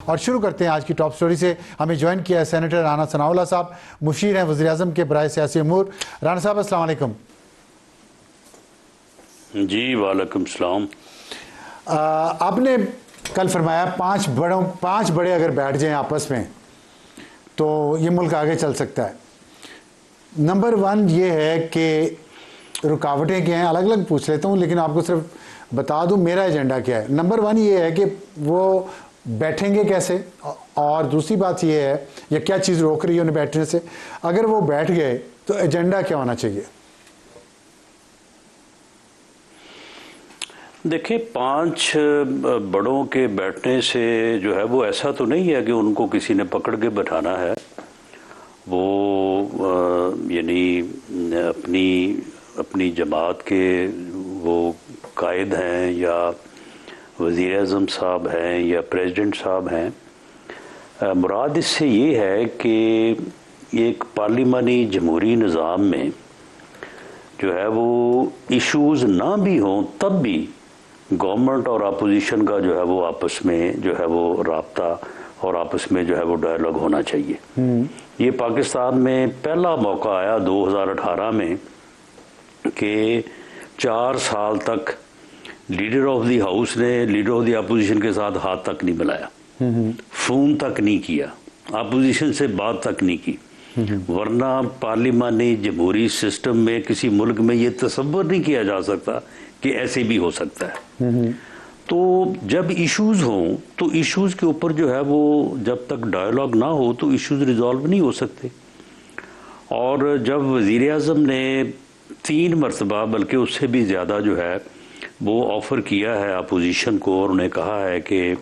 اور شروع کرتے ہیں آج کی ٹاپ سٹوری سے. ہمیں جوائن کیا ہے سینیٹر رانا ثناء اللہ صاحب, مشیر ہیں وزیر اعظم کے برائے سیاسی امور. رانا صاحب السلام علیکم. جی وعلیکم السلام. آپ نے کل فرمایا پانچ بڑے اگر بیٹھ جائیں آپس میں تو یہ ملک آگے چل سکتا ہے. نمبر 1 یہ ہے کہ رکاوٹیں کیا ہیں, الگ الگ پوچھ لیتا ہوں لیکن آپ کو صرف بتا دوں میرا ایجنڈا کیا ہے. نمبر 1 یہ ہے کہ وہ بیٹھیں گے کیسے, اور دوسری بات یہ ہے یا کیا چیز روک رہی ہے انہیں بیٹھنے سے. اگر وہ بیٹھ گئے تو ایجنڈا کیا ہونا چاہیے؟ دیکھیں 5 بڑوں کے بیٹھنے سے جو ہے وہ ایسا تو نہیں ہے کہ ان کو کسی نے پکڑ کے بٹھانا ہے. وہ یعنی اپنی جماعت کے وہ قائد ہیں یا وزیر اعظم صاحب ہیں یا پریزیڈنٹ صاحب ہیں. مراد اس سے یہ ہے کہ ایک پارلیمانی جمہوری نظام میں جو ہے وہ ایشوز نہ بھی ہوں تب بھی گورنمنٹ اور اپوزیشن کا جو ہے وہ آپس میں جو ہے وہ رابطہ اور آپس میں جو ہے وہ ڈائیلاگ ہونا چاہیے. یہ پاکستان میں پہلا موقع آیا 2018 میں کہ 4 سال تک لیڈر آف دی ہاؤس نے لیڈر آف دی اپوزیشن کے ساتھ ہاتھ تک نہیں ملایا, فون تک نہیں کیا, اپوزیشن سے بات تک نہیں کی. ورنہ پارلیمانی جمہوری سسٹم میں کسی ملک میں یہ تصور نہیں کیا جا سکتا کہ ایسے بھی ہو سکتا ہے. تو جب ایشوز ہوں تو ایشوز کے اوپر جو ہے وہ جب تک ڈائیلاگ نہ ہو تو ایشوز ریزالو نہیں ہو سکتے. اور جب وزیر اعظم نے 3 مرتبہ بلکہ اس سے بھی زیادہ جو ہے وہ آفر کیا ہے اپوزیشن کو اور انہیں کہا ہے کہ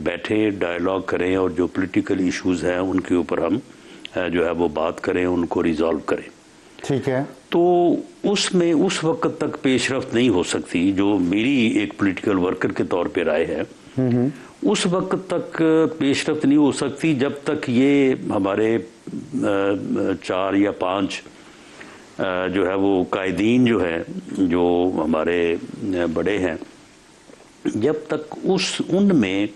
بیٹھے ڈائیلاگ کریں اور جو پولیٹیکل ایشوز ہیں ان کے اوپر ہم جو ہے وہ بات کریں, ان کو ریزالو کریں. ٹھیک ہے. تو اس میں اس وقت تک پیش رفت نہیں ہو سکتی, جو میری ایک پولیٹیکل ورکر کے طور پہ رائے ہے, اس وقت تک پیش رفت نہیں ہو سکتی جب تک یہ ہمارے 4 یا 5 جو ہے وہ قائدین جو ہیں جو ہمارے بڑے ہیں, جب تک ان میں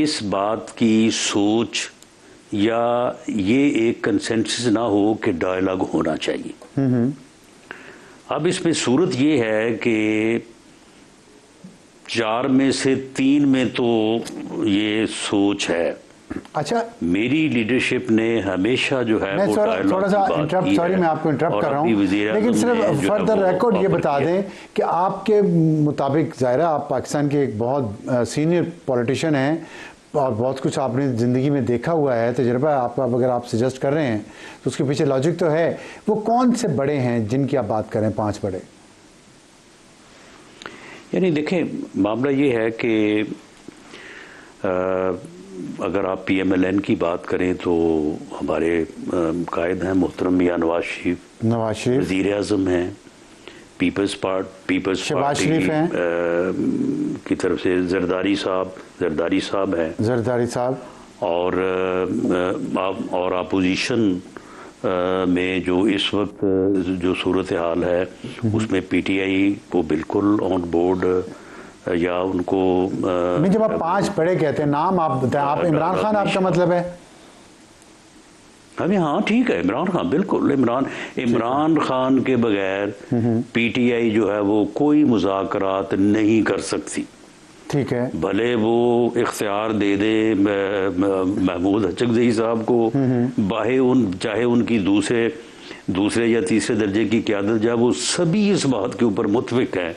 اس بات کی سوچ یا یہ ایک کنسنسس نہ ہو کہ ڈائیلاگ ہونا چاہیے. اب اس میں صورت یہ ہے کہ 4 میں سے 3 میں تو یہ سوچ ہے. اچھا, میری لیڈرشپ نے ہمیشہ جو ہے وہ تھوڑا سا سوری میں آپ کو انٹرپٹ کر رہا ہوں, لیکن صرف فردر ریکارڈ یہ بتا دیں کہ آپ کے مطابق ظاہرہ آپ پاکستان کے ایک بہت سینئر پولیٹیشین ہیں اور بہت کچھ آپ نے زندگی میں دیکھا ہوا ہے, تجربہ آپ کا, اگر آپ سجیسٹ کر رہے ہیں تو اس کے پیچھے لاجک تو ہے. وہ کون سے بڑے ہیں جن کی آپ بات کریں, 5 بڑے؟ یعنی دیکھیں معاملہ یہ ہے کہ اگر آپ پی ایم ایل این کی بات کریں تو ہمارے قائد ہیں محترم میاں نواز شریف, وزیر اعظم ہیں, پیپلز پارٹی کی طرف سے زرداری صاحب ہیں, اور اپوزیشن میں جو اس وقت جو صورتحال ہے اس میں پی ٹی آئی کو بالکل آن بورڈ یا ان کو جب آپ 5 بڑے کہتے ہیں نام آپ بتائیں, آپ عمران خان آپ کا مطلب ہے؟ ہاں ٹھیک ہے, عمران خان بالکل. عمران خان کے بغیر پی ٹی آئی جو ہے وہ کوئی مذاکرات نہیں کر سکتی. ٹھیک ہے. بھلے وہ اختیار دے دے محمود اچکزئی صاحب کو, چاہے ان کی دوسرے یا تیسرے درجے کی قیادت جو ہے وہ سبھی اس بات کے اوپر متفق ہیں,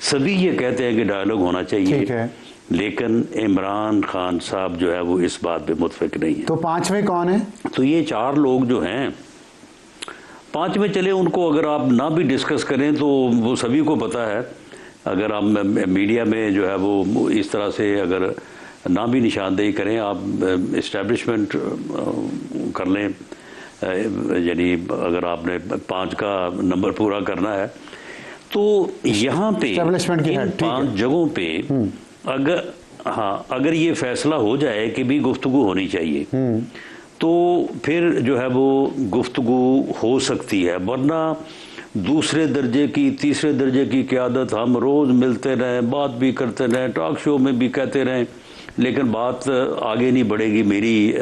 سبھی یہ کہتے ہیں کہ ڈائیلاگ ہونا چاہیے. لیکن عمران خان صاحب جو ہے وہ اس بات پہ متفق نہیں ہے. تو 5ویں کون ہیں؟ تو یہ 4 لوگ جو ہیں 5ویں چلے, ان کو اگر آپ نہ بھی ڈسکس کریں تو وہ سبھی کو پتہ ہے. اگر آپ میڈیا میں جو ہے وہ اس طرح سے اگر نہ بھی نشاندہی کریں, آپ اسٹیبلشمنٹ کر لیں, یعنی اگر آپ نے 5 کا نمبر پورا کرنا ہے تو یہاں پہ 5 جگہوں پہ اگر یہ فیصلہ ہو جائے کہ بھی گفتگو ہونی چاہیے تو پھر جو ہے وہ گفتگو ہو سکتی ہے. ورنہ دوسرے درجے کی تیسرے درجے کی قیادت ہم روز ملتے رہیں, بات بھی کرتے رہیں, ٹاک شو میں بھی کہتے رہیں, لیکن بات آگے نہیں بڑھے گی میری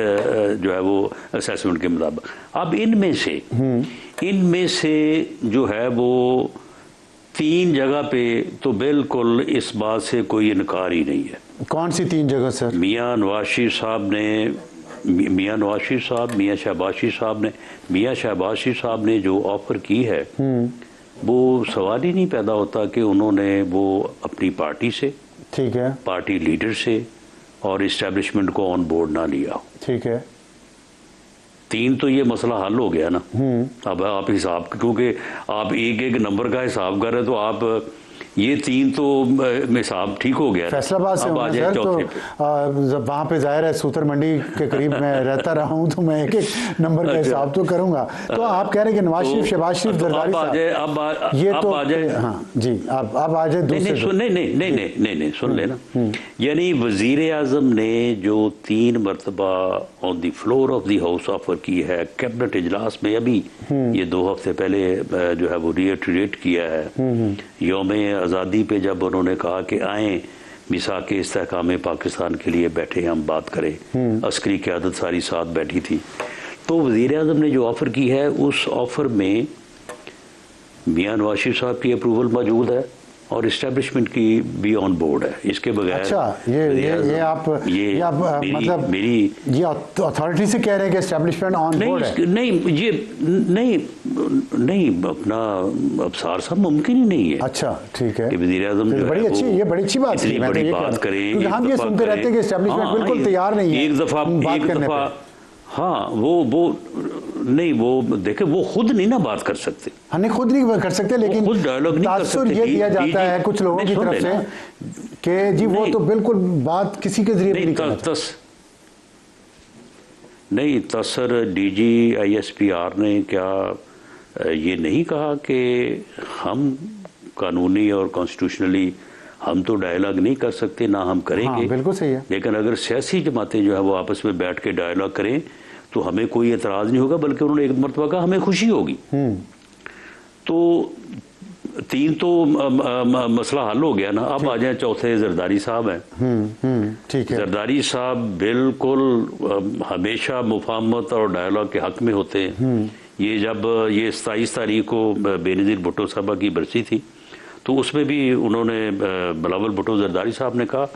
جو ہے وہ اسیسمنٹ کے مطابق. اب ان میں سے جو ہے وہ 3 جگہ پہ تو بالکل اس بات سے کوئی انکار ہی نہیں ہے. کون سی 3 جگہ سر؟ میاں نواز شریف صاحب نے میاں شہباز شریف صاحب نے جو آفر کی ہے وہ سوال ہی نہیں پیدا ہوتا کہ انہوں نے وہ اپنی پارٹی سے، ٹھیک ہے، پارٹی لیڈر سے اور اسٹیبلشمنٹ کو آن بورڈ نہ لیا. ٹھیک ہے. 3 تو یہ مسئلہ حل ہو گیا نا. اب آپ حساب، کیونکہ آپ ایک نمبر کا حساب کر رہے تو آپ یہ 3 تو حساب ٹھیک ہو گیا. فیصل آباد سے ہوں سر، تو وہاں پہ ظاہر ہے سوتر منڈی کے قریب میں رہتا رہا ہوں تو میں ایک نمبر کا حساب تو کروں گا. تو آپ کہہ رہے ہیں کہ نواز شریف، شہباز شریف، زرداری صاحب، یہ تو ہاں جی اب آ جائے دوسرے. نہیں سن لینا. یعنی وزیر اعظم نے جو 3 مرتبہ on the floor of the house offer کی ہے کیبنٹ اجلاس میں، ابھی یہ 2 ہفتے پہلے جو ہے وہ ریٹریٹ کیا ہے یوم آزادی پہ، جب انہوں نے کہا کہ آئیں میثاق استحکام پاکستان کے لیے بیٹھے ہم بات کریں. عسکری قیادت ساری ساتھ بیٹھی تھی. تو وزیر اعظم نے جو آفر کی ہے اس آفر میں میاں نواز شریف صاحب کی اپروول موجود ہے اور اسٹیبلشمنٹ کی بھی آن بورڈ ہے. اس کے بغیر اچھا یہ آپ مطلب میری یہ اتھارٹی سے کہہ رہے ہیں کہ اسٹیبلشمنٹ آن بورڈ ہے؟ نہیں اپنا ابصار صاحب ممکن ہی نہیں ہے. اچھا ٹھیک ہے. کہ وزیر اعظم یہ بڑی اچھی بات ہے. بڑی بات کریں، کیونکہ ہم یہ سنتے رہتے ہیں کہ اسٹیبلشمنٹ بالکل تیار نہیں ہے ایک دفعہ. ہاں وہ نہیں، وہ دیکھیں وہ خود نہیں نا بات کر سکتے. ہم نے خود نہیں کر سکتے، لیکن تاثر یہ دیا جاتا ہے کچھ لوگوں کی طرف سے کہ جی وہ تو بالکل بات کسی کے ذریعے نہیں کرتا. نہیں تاثر ڈی جی ISPR نے کیا یہ نہیں کہا کہ ہم قانونی اور کانسٹیٹیوشنلی ہم تو ڈائیلاگ نہیں کر سکتے، نہ ہم کریں گے. بالکل صحیح ہے. لیکن اگر سیاسی جماعتیں جو ہے وہ آپس میں بیٹھ کے ڈائیلاگ کریں تو ہمیں کوئی اعتراض نہیں ہوگا، بلکہ انہوں نے ایک مرتبہ کہا ہمیں خوشی ہوگی. تو 3 تو مسئلہ حل ہو گیا نا. اب آ جائیں چوتھے، زرداری صاحب ہیں. ٹھیک ہے. زرداری صاحب بالکل ہمیشہ مفاہمت اور ڈائیلاگ کے حق میں ہوتے ہیں. یہ جب یہ 27 تاریخ کو بے نظیر بھٹو صاحبہ کی برسی تھی تو اس میں بھی انہوں نے بلاول بھٹو زرداری صاحب نے کہا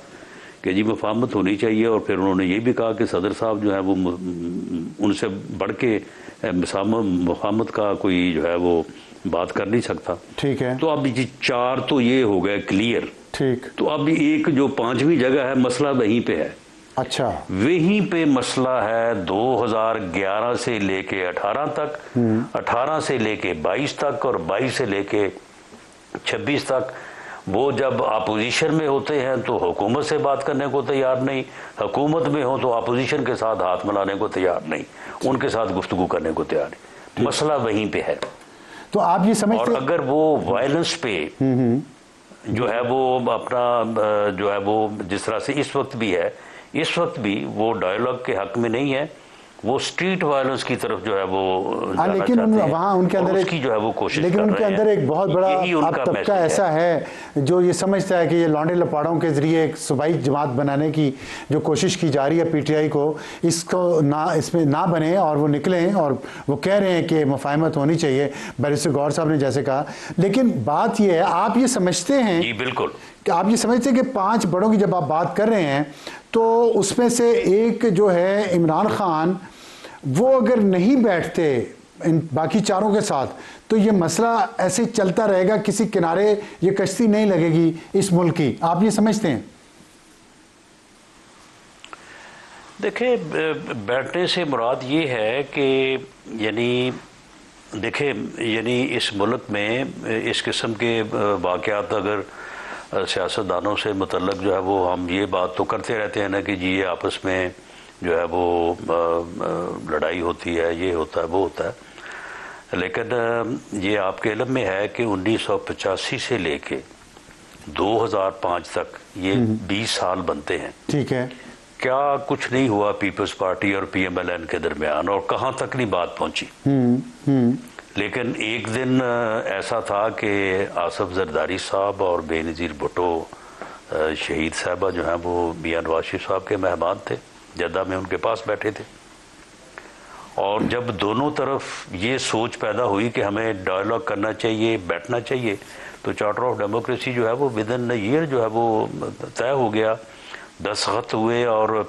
کہ جی مفاہمت ہونی چاہیے، اور پھر انہوں نے یہ بھی کہا کہ صدر صاحب جو ہے وہ ان سے بڑھ کے مفاہمت کا کوئی جو ہے وہ بات کر نہیں سکتا. ٹھیک ہے. تو اب 4 تو یہ ہو گئے کلیئر. ٹھیک. تو اب ایک جو 5ویں جگہ ہے مسئلہ وہیں پہ ہے. اچھا. وہیں پہ مسئلہ ہے 2011 سے لے کے 18 تک، 18 سے لے کے 22 تک، اور 22 سے لے کے 26 تک. وہ جب اپوزیشن میں ہوتے ہیں تو حکومت سے بات کرنے کو تیار نہیں، حکومت میں ہو تو اپوزیشن کے ساتھ ہاتھ ملانے کو تیار نہیں، ان کے ساتھ گفتگو کرنے کو تیار نہیں. مسئلہ وہیں پہ ہے. تو آپ یہ سمجھتے، اور اگر وہ وائلنس پہ جو ہے وہ اپنا جو ہے وہ جس طرح سے اس وقت بھی ہے، اس وقت بھی وہ ڈائیلاگ کے حق میں نہیں ہے، وہ سٹریٹ وائلنس کی طرف جو ہے وہ جانا لیکن چاہتے ہیں، وہاں ان کے اندر اور اس کی جو ہے وہ کوشش کر رہے ہیں. لیکن ان کے اندر ایک بہت بڑا اب طبقہ ایسا ہے جو یہ سمجھتا ہے کہ یہ لانڈے لپاڑوں کے ذریعے ایک صوبائی جماعت بنانے کی جو کوشش کی جا رہی ہے PTI کو، اس کو نہ اس میں نہ بنے اور وہ نکلیں، اور وہ کہہ رہے ہیں کہ مفاہمت ہونی چاہیے بیرسٹر گور صاحب نے جیسے کہا. لیکن بات یہ ہے، آپ یہ سمجھتے ہیں، جی بالکل، کہ آپ یہ سمجھتے ہیں کہ 5 بڑوں کی جب آپ بات کر رہے ہیں تو اس میں سے ایک جو ہے عمران خان، وہ اگر نہیں بیٹھتے ان باقی 4 کے ساتھ تو یہ مسئلہ ایسے چلتا رہے گا، کسی کنارے یہ کشتی نہیں لگے گی اس ملک کی. آپ یہ سمجھتے ہیں؟ دیکھیں بیٹھنے سے مراد یہ ہے کہ یعنی دیکھیں یعنی اس ملک میں اس قسم کے واقعات اگر سیاستدانوں سے متعلق جو ہے وہ ہم یہ بات تو کرتے رہتے ہیں نا کہ جی یہ آپس میں جو ہے وہ لڑائی ہوتی ہے، یہ ہوتا ہے وہ ہوتا ہے، لیکن یہ آپ کے علم میں ہے کہ 1985 سے لے کے 2005 تک یہ 20 سال بنتے ہیں. ٹھیک ہے. کیا کچھ نہیں ہوا پیپلز پارٹی اور PMLN کے درمیان، اور کہاں تک نہیں بات پہنچی. لیکن ایک دن ایسا تھا کہ آصف زرداری صاحب اور بے نظیر بھٹو شہید صاحبہ جو ہیں وہ میاں نواز شریف صاحب کے مہمان تھے، جدہ میں ان کے پاس بیٹھے تھے، اور جب دونوں طرف یہ سوچ پیدا ہوئی کہ ہمیں ڈائلاگ کرنا چاہیے، بیٹھنا چاہیے، تو چارٹر آف ڈیموکریسی جو ہے وہ ود ان اے ایئر جو ہے وہ طے ہو گیا، دستخط ہوئے، اور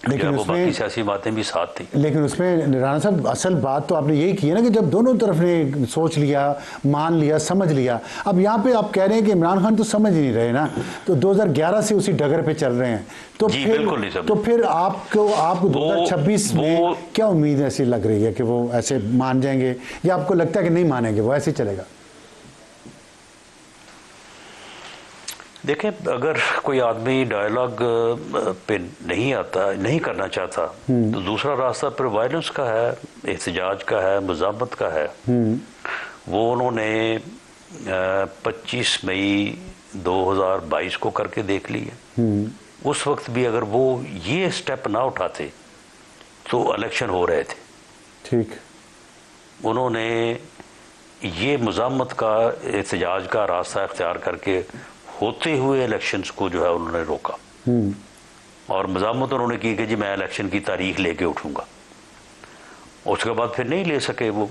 لیکن وہ باقی سیاسی باتیں بھی ساتھ تھیں۔ لیکن اس میں رانا صاحب اصل بات تو آپ نے یہی کی ہے نا کہ جب دونوں طرف نے سوچ لیا، مان لیا، سمجھ لیا، اب یہاں پہ آپ کہہ رہے ہیں کہ عمران خان تو سمجھ نہیں رہے نا، تو 2011 سے اسی ڈگر پہ چل رہے ہیں، تو جی بالکل نہیں سمجھ۔ تو پھر آپ کو 2026 میں کیا امید ایسی لگ رہی ہے کہ وہ ایسے مان جائیں گے، یا آپ کو لگتا ہے کہ نہیں مانیں گے، وہ ایسے ہی چلے گا؟ دیکھیں، اگر کوئی آدمی ڈائلاگ پہ نہیں کرنا چاہتا تو دوسرا راستہ پھر وائلنس کا ہے، احتجاج کا ہے، مزاحمت کا ہے۔ وہ انہوں نے 25 مئی 2022 کو کر کے دیکھ لی ہے۔ اس وقت بھی اگر وہ یہ سٹیپ نہ اٹھاتے تو الیکشن ہو رہے تھے۔ ٹھیک، انہوں نے یہ مزاحمت کا، احتجاج کا راستہ اختیار کر کے ہوتے ہوئے الیکشنز کو جو ہے انہوں نے روکا، اور مزاحمت انہوں نے کی کہ جی میں الیکشن کی تاریخ لے کے اٹھوں گا۔ اس کے بعد پھر نہیں لے سکے وہ،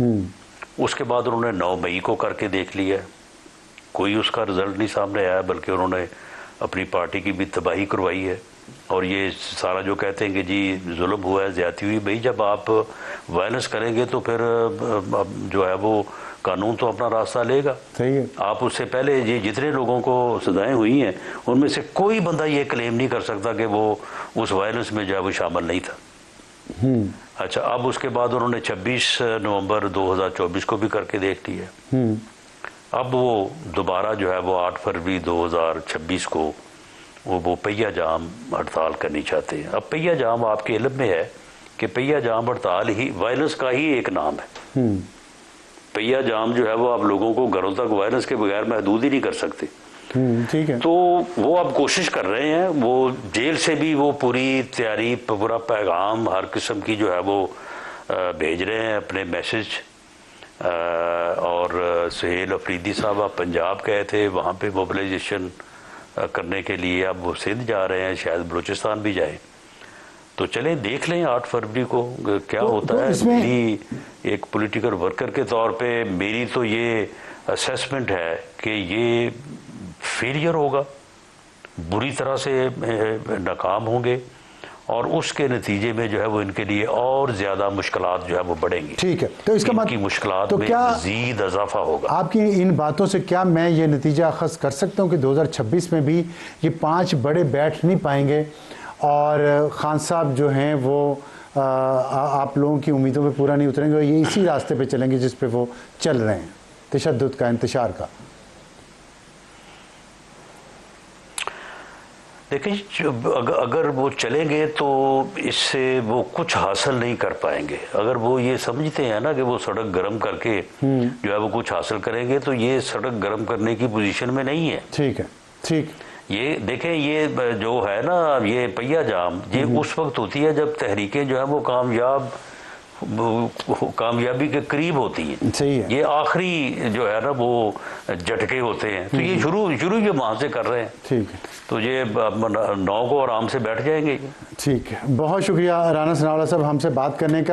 اس کے بعد انہوں نے 9 مئی کو کر کے دیکھ لیا، کوئی اس کا رزلٹ نہیں سامنے آیا، بلکہ انہوں نے اپنی پارٹی کی بھی تباہی کروائی ہے۔ اور یہ سارا جو کہتے ہیں کہ جی ظلم ہوا ہے، زیادتی ہوئی، بھئی جب آپ وائلنس کریں گے تو پھر جو ہے وہ قانون تو اپنا راستہ لے گا۔ صحیح ہے۔ آپ اس سے پہلے جتنے لوگوں کو سزائیں ہوئی ہیں ان میں سے کوئی بندہ یہ کلیم نہیں کر سکتا کہ وہ اس وائلنس میں جو ہے وہ شامل نہیں تھا۔ اچھا، اب اس کے بعد انہوں نے 26 نومبر 2024 کو بھی کر کے دیکھ لی ہے۔ اب وہ دوبارہ جو ہے وہ 8 فروری 2026 کو وہ پہیہ جام ہڑتال کرنی چاہتے ہیں۔ اب پہیہ جام آپ کے علم میں ہے کہ پہیہ جام ہڑتال ہی وائلنس کا ہی ایک نام ہے۔ پہیہ جام جو ہے وہ آپ لوگوں کو گھروں تک وائلنس کے بغیر محدود ہی نہیں کر سکتے۔ ٹھیک ہے، تو وہ اب کوشش کر رہے ہیں، وہ جیل سے بھی وہ پوری تیاری، پورا پیغام ہر قسم کی جو ہے وہ بھیج رہے ہیں، اپنے میسج۔ اور سہیل افریدی صاحبہ پنجاب گئے تھے، وہاں پہ موبلائزیشن کرنے کے لیے، اب وہ سندھ جا رہے ہیں، شاید بلوچستان بھی جائیں۔ تو چلیں دیکھ لیں 8 فروری کو کیا ہوتا ہے۔ میری ایک پولیٹیکل ورکر کے طور پہ میری تو یہ اسیسمنٹ ہے کہ یہ فیلئر ہوگا، بری طرح سے ناکام ہوں گے، اور اس کے نتیجے میں جو ہے وہ ان کے لیے اور زیادہ مشکلات جو ہے وہ بڑھیں گی۔ ٹھیک ہے، تو اس کا ان کی مشکلات میں مزید اضافہ ہوگا۔ آپ کی ان باتوں سے کیا میں یہ نتیجہ اخذ کر سکتا ہوں کہ 2026 میں بھی یہ 5 بڑے بیٹھ نہیں پائیں گے، اور خان صاحب جو ہیں وہ آپ لوگوں کی امیدوں پہ پورا نہیں اتریں گے، اور یہ اسی راستے پہ چلیں گے جس پہ وہ چل رہے ہیں، تشدد کا، انتشار کا؟ دیکھیں، اگر وہ چلیں گے تو اس سے وہ کچھ حاصل نہیں کر پائیں گے۔ اگر وہ یہ سمجھتے ہیں نا کہ وہ سڑک گرم کر کے جو ہے وہ کچھ حاصل کریں گے، تو یہ سڑک گرم کرنے کی پوزیشن میں نہیں ہے۔ ٹھیک ہے، ٹھیک۔ یہ دیکھیں، یہ جو ہے نا یہ پہیہ جام، یہ اس وقت ہوتی ہے جب تحریکیں جو ہیں وہ کامیابی کے قریب ہوتی ہیں۔ صحیح ہے۔ یہ آخری جو ہے نا وہ جھٹکے ہوتے ہیں، تو یہ شروع یہ وہاں سے کر رہے ہیں۔ ٹھیک ہے، تو یہ 9 کو آرام سے بیٹھ جائیں گے۔ ٹھیک ہے، بہت شکریہ رانا ثناء اللہ صاحب ہم سے بات کرنے کا۔